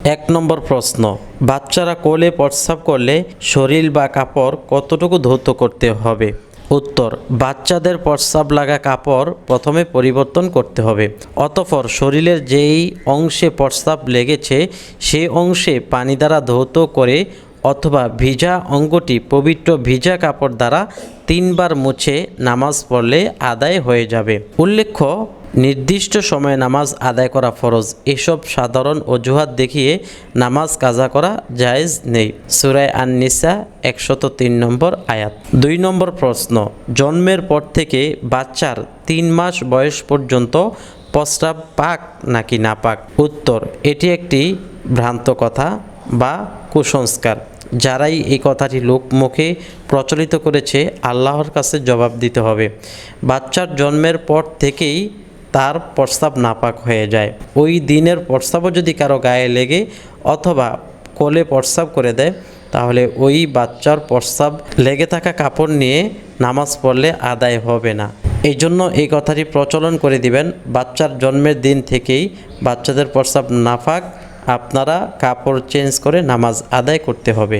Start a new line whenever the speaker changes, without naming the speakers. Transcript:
এক নম্বর প্রশ্ন, বাচ্চারা কোলে প্রস্রাব করলে শরীর বা কাপড় কতটুকু ধৌত করতে হবে? উত্তর, বাচ্চাদের প্রস্রাব লাগা কাপড় প্রথমে পরিবর্তন করতে হবে। অতঃপর শরীরের যেই অংশে প্রস্রাব লেগেছে সেই অংশে পানি দ্বারা ধৌত করে অথবা ভিজা অঙ্গটি পবিত্র ভিজা কাপড় দ্বারা 3 বার মুছে নামাজ পড়লে আদায় হয়ে যাবে। উল্লেখ্য, নির্দিষ্ট সময়ে নামাজ আদায় করা ফরজ। এসব সাধারণ অজুহাত দেখিয়ে নামাজ কাজা করা জায়েজ নেই। সূরা আন-নিসা 103 নম্বর আয়াত। 2 নম্বর প্রশ্ন, জন্মের পর থেকে বাচ্চার 3 মাস বয়স পর্যন্ত প্রস্রাব পাক নাকি নাপাক? উত্তর, এটি একটি ভ্রান্ত কথা বা কুসংস্কার। যারাই এই কথাটি লোকমুখে প্রচলিত করেছে আল্লাহর কাছে জবাব দিতে হবে। বাচ্চার জন্মের পর থেকেই তার প্রস্রাব নাপাক হয়ে যায়। ওই দিনের প্রস্রাবও যদি কারো গায়ে লেগে অথবা কোলে প্রস্রাব করে দেয় তাহলে ওই বাচ্চার প্রস্রাব লেগে থাকা কাপড় নিয়ে নামাজ পড়লে আদায় হবে না। এই জন্য এই কথাটি প্রচলন করে দিবেন, বাচ্চার জন্মের দিন থেকেই বাচ্চাদের প্রস্রাব নাপাক, আপনারা কাপড় চেঞ্জ করে নামাজ আদায় করতে হবে।